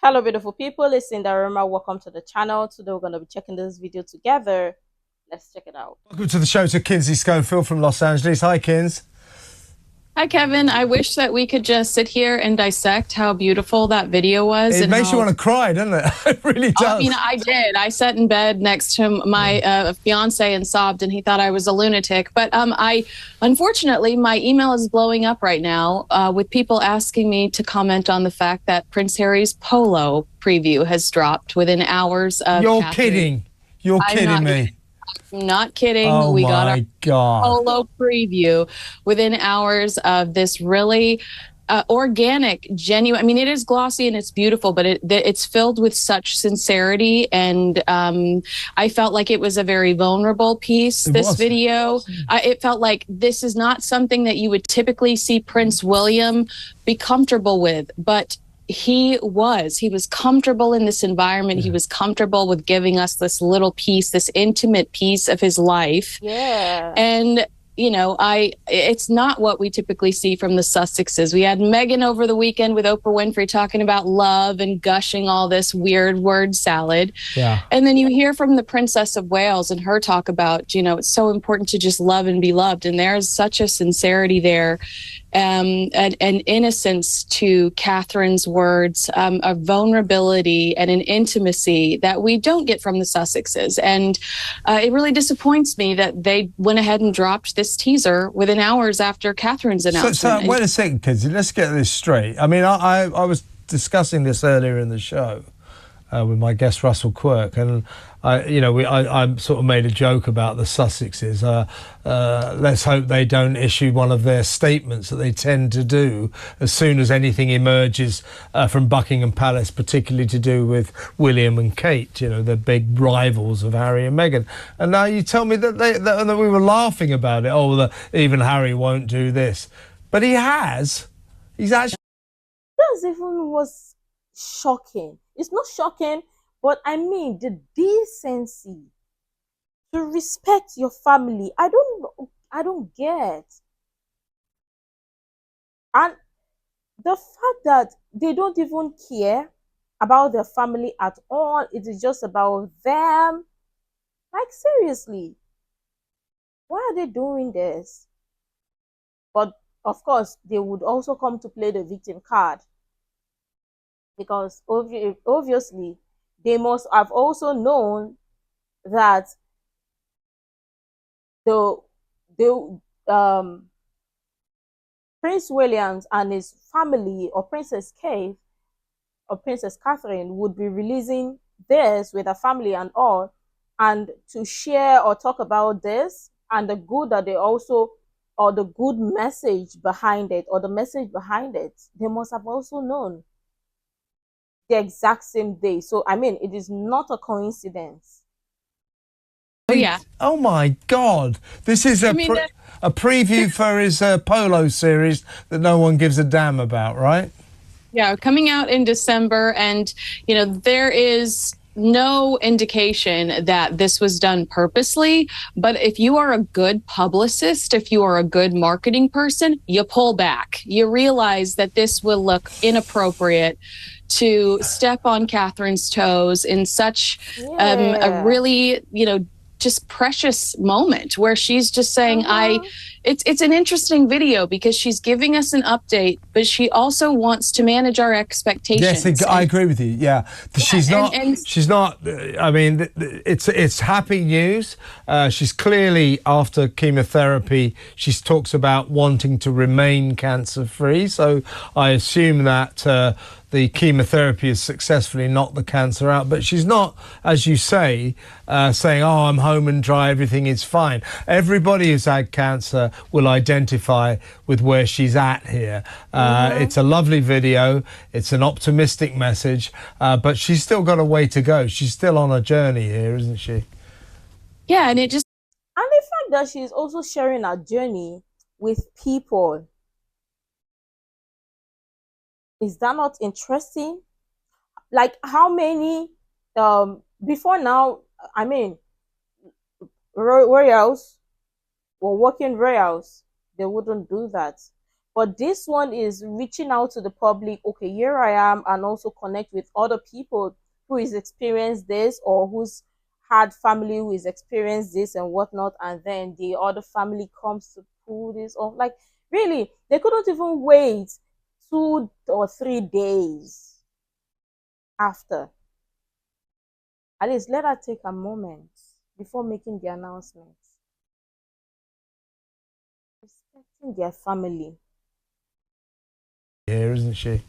Hello beautiful people, it's Sindafam. Welcome to the channel. Today we're going to be checking this video together. Let's check it out. Welcome to the show to Kinsey Schofield from Los Angeles. Hi, Kins. Hi, Kevin. I wish that we could just sit here and dissect how beautiful that video was. It makes you want to cry, doesn't it? It really does. I mean, I did. I sat in bed next to my fiance and sobbed, and he thought I was a lunatic. But unfortunately, my email is blowing up right now with people asking me to comment on the fact that Prince Harry's Polo preview has dropped within hours of You're Catherine. Kidding. You're kidding me. I'm not kidding. Oh, we got our God. Polo preview within hours of this really organic, genuine. I mean, it is glossy and it's beautiful, but it's filled with such sincerity. And I felt like it was a very vulnerable piece, this video. It felt like this is not something that you would typically see Prince William be comfortable with, but he was comfortable in this environment. He was comfortable with giving us this little piece, this intimate piece of his life. Yeah. And you know, it's not what we typically see from the Sussexes. We had Meghan over the weekend with Oprah Winfrey talking about love and gushing all this weird word salad. Yeah. And then you hear from the Princess of Wales and her talk about, you know, it's so important to just love and be loved. And there's such a sincerity there, and an innocence to Catherine's words, a vulnerability and an intimacy that we don't get from the Sussexes. And it really disappoints me that they went ahead and dropped this teaser within hours after Catherine's announcement. So wait a second, kids. Let's get this straight. I mean, I was discussing this earlier in the show with my guest Russell Quirk, and I sort of made a joke about the Sussexes. Let's hope they don't issue one of their statements that they tend to do as soon as anything emerges from Buckingham Palace, particularly to do with William and Kate, you know, the big rivals of Harry and Meghan. And now you tell me that that we were laughing about it. Oh, even Harry won't do this, but he has. He's actually. That even was shocking. It's not shocking, but I mean the decency to respect your family. I don't get. And the fact that they don't even care about their family at all, it is just about them. Like, seriously, why are they doing this? But of course, they would also come to play the victim card, because obviously they must have also known that the Prince Williams and his family, or Princess Kate or Princess Catherine, would be releasing this with a family and all, and to share or talk about this and the good that they also, or the good message behind it, or the message behind it, they must have also known the exact same day. So I mean, it is not a coincidence. Oh yeah. Oh my God! This is a preview for his Polo series that no one gives a damn about, right? Yeah, coming out in December, and you know, there is no indication that this was done purposely, but if you are a good publicist, if you are a good marketing person, you pull back. You realize that this will look inappropriate to step on Catherine's toes in such a really, you know, just precious moment where she's just saying, it's an interesting video because she's giving us an update, but she also wants to manage our expectations. Yes, I agree with you. Yeah, she's not. She's not. I mean, it's happy news. She's clearly after chemotherapy. She talks about wanting to remain cancer-free. So I assume that the chemotherapy has successfully knocked the cancer out, but she's not, as you say, saying, oh, I'm home and dry, everything is fine. Everybody who's had cancer will identify with where she's at here. It's a lovely video. It's an optimistic message, but she's still got a way to go. She's still on a journey here, isn't she? Yeah, and the fact that she's also sharing her journey with people, is that not interesting? Like, how many before now, I mean, royals were working royals, they wouldn't do that. But this one is reaching out to the public. Okay, here I am, and also connect with other people who is experienced this, or who's had family who is experienced this and whatnot, and then the other family comes to pull this off. Like, really, they couldn't even wait 2 or 3 days after. At least let her take a moment before making the announcement. Respecting their family. Here, isn't she?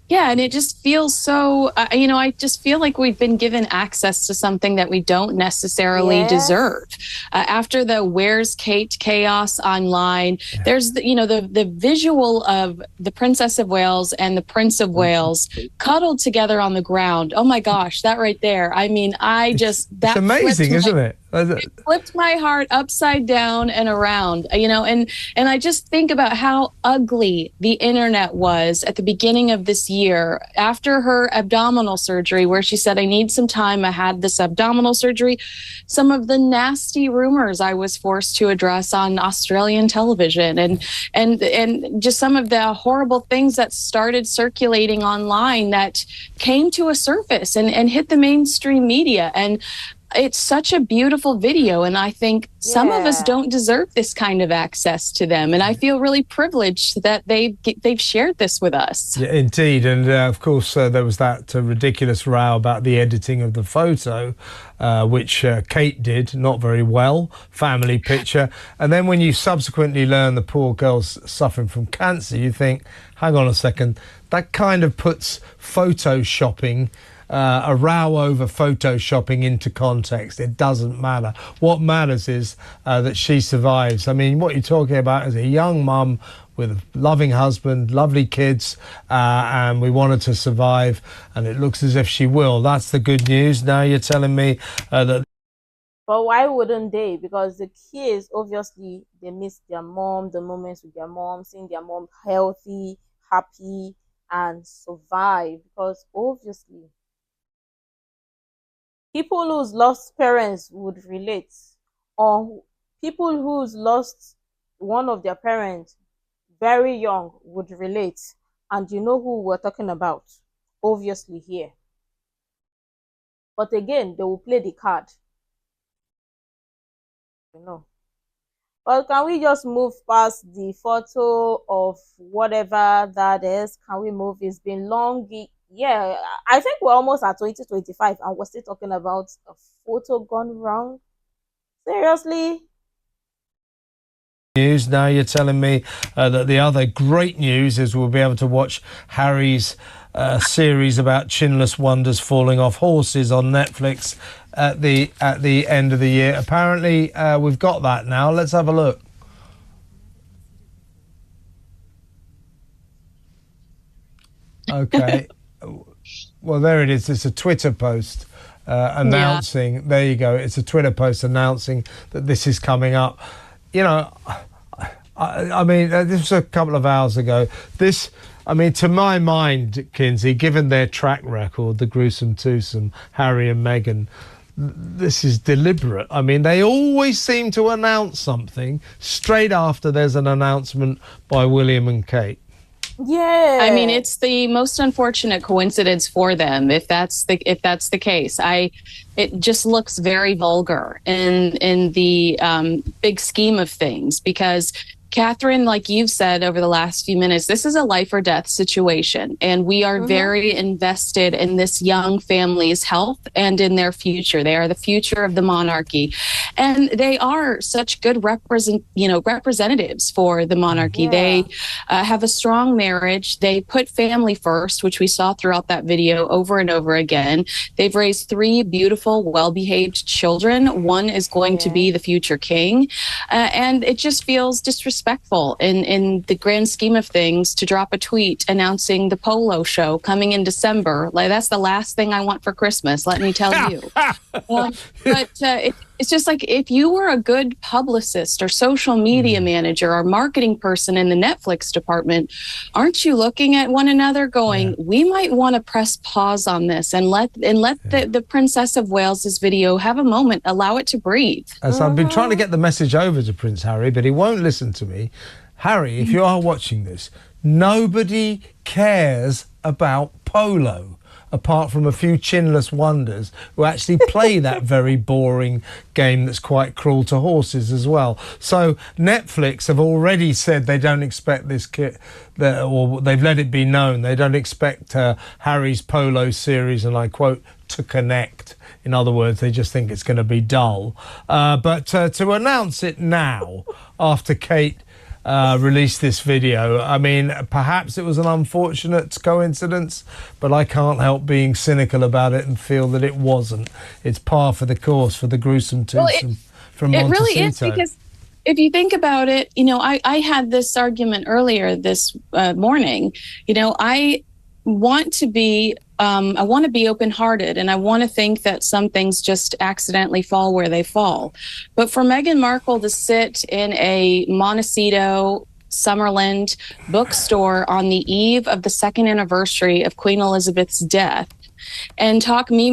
Yeah, and it just feels so, I just feel like we've been given access to something that we don't necessarily deserve. After the Where's Kate chaos online, there's, the visual of the Princess of Wales and the Prince of Wales cuddled together on the ground. Oh my gosh, that right there. I mean, It's amazing, isn't it? It flipped my heart upside down and around, and I just think about how ugly the internet was at the beginning of this year after her abdominal surgery, where she said, I need some time. I had this abdominal surgery. Some of the nasty rumors I was forced to address on Australian television, and just some of the horrible things that started circulating online that came to a surface and hit the mainstream media. And it's such a beautiful video, and I think some of us don't deserve this kind of access to them, and I feel really privileged that they've shared this with us. Yeah, indeed, and of course there was that ridiculous row about the editing of the photo, which Kate did not very well, family picture, and then when you subsequently learn the poor girl's suffering from cancer, you think, hang on a second, that kind of puts photoshopping, a row over photoshopping, into context. It doesn't matter. What matters is that she survives. I mean, what you're talking about is a young mum with a loving husband, lovely kids, and we want her to survive, and it looks as if she will. That's the good news. Now you're telling me that... But why wouldn't they? Because the kids, obviously, they miss their mom, the moments with their mom, seeing their mom healthy, happy, and survive. Because obviously, people who's lost parents would relate, or people who's lost one of their parents very young would relate. And you know who we're talking about, obviously, here. But again, they will play the card. But can we just move past the photo of whatever that is? Can we move? It's been long. Yeah, I think we're almost at 2025 and we're still talking about a photo gone wrong. Seriously? News. Now you're telling me that the other great news is we'll be able to watch Harry's series about chinless wonders falling off horses on Netflix at the end of the year. Apparently we've got that now. Let's have a look. Okay. Well, there it is. It's a Twitter post announcing. There you go. It's a Twitter post announcing that this is coming up. You know, I mean, this was a couple of hours ago. I mean, to my mind, Kinsey, given their track record, the gruesome twosome, Harry and Meghan, this is deliberate. I mean, they always seem to announce something straight after there's an announcement by William and Kate. Yeah, I mean, it's the most unfortunate coincidence for them, if that's the case. It just looks very vulgar in the big scheme of things, because Catherine, like you've said over the last few minutes, this is a life or death situation, and we are very invested in this young family's health and in their future. They are the future of the monarchy, and they are such good representatives for the monarchy. Yeah. They have a strong marriage. They put family first, which we saw throughout that video over and over again. They've raised 3 beautiful, well-behaved children. One is going to be the future king, and it just feels disrespectful in the grand scheme of things to drop a tweet announcing the Polo show coming in December. Like, that's the last thing I want for Christmas, let me tell you. It's just like, if you were a good publicist or social media manager or marketing person in the Netflix department, aren't you looking at one another going, we might want to press pause on this and let the Princess of Wales's video have a moment, allow it to breathe. As I've been trying to get the message over to Prince Harry, but he won't listen to me. Harry, if you are watching this, nobody cares about polo, apart from a few chinless wonders who actually play that very boring game that's quite cruel to horses as well. So Netflix have already said they don't expect this or they've let it be known, they don't expect Harry's polo series, and I quote, to connect. In other words, they just think it's going to be dull. But to announce it now, after Kate released this video, I mean, perhaps it was an unfortunate coincidence, but I can't help being cynical about it and feel that it wasn't. It's par for the course for the gruesome twosome from Montecito. It really is, because if you think about it, you know, I had this argument earlier this morning. You know, I want to be open-hearted, and I want to think that some things just accidentally fall where they fall. But for Meghan Markle to sit in a Montecito, Summerland bookstore on the eve of the 2nd anniversary of Queen Elizabeth's death and talk me,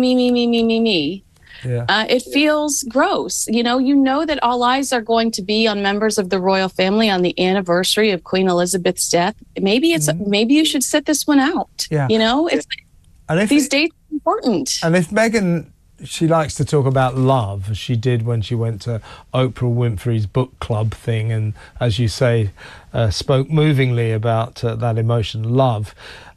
it feels gross. You know that all eyes are going to be on members of the royal family on the anniversary of Queen Elizabeth's death. Maybe you should sit this one out. Yeah. You know, it's these dates are important. And if Meghan, she likes to talk about love, as she did when she went to Oprah Winfrey's book club thing, and as you say, spoke movingly about that emotion, love.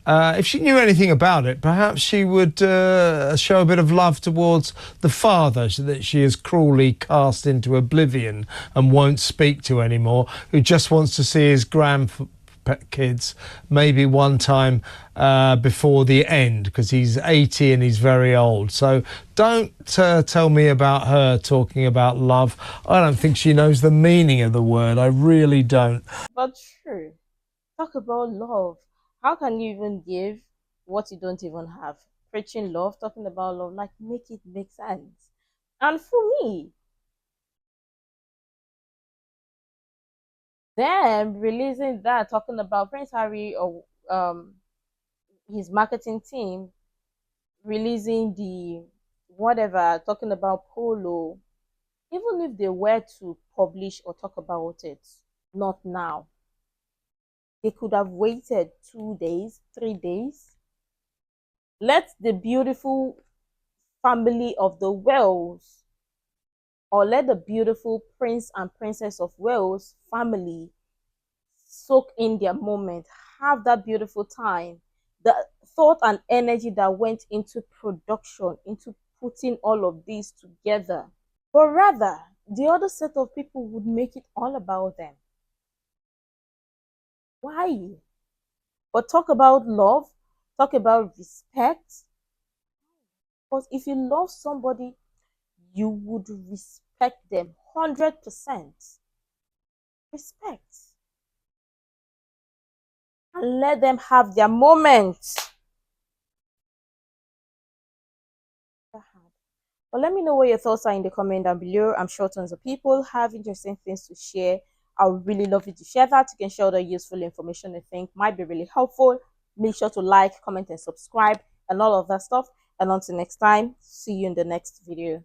If she knew anything about it, perhaps she would show a bit of love towards the father that she has cruelly cast into oblivion and won't speak to anymore, who just wants to see his grandkids maybe one time before the end, because he's 80 and he's very old. So don't tell me about her talking about love. I don't think she knows the meaning of the word. I really don't. But true. Talk about love. How can you even give what you don't even have? Preaching love, talking about love, like, make it make sense. And for me, them releasing that, talking about Prince Harry or his marketing team releasing the whatever, talking about Polo, even if they were to publish or talk about it, not now. They could have waited 2 days, 3 days. Let the beautiful family of the Wales, or let the beautiful Prince and Princess of Wales family soak in their moment, have that beautiful time. The thought and energy that went into production, into putting all of these together. But rather, the other set of people would make it all about them. Why? But talk about love, talk about respect. Because if you love somebody, you would respect them 100%. Respect. And let them have their moment. But let me know what your thoughts are in the comment down below. I'm sure tons of people have interesting things to share. I would really love you to share that. You can share the useful information you think might be really helpful. Make sure to like, comment, and subscribe, and all of that stuff. And until next time, see you in the next video.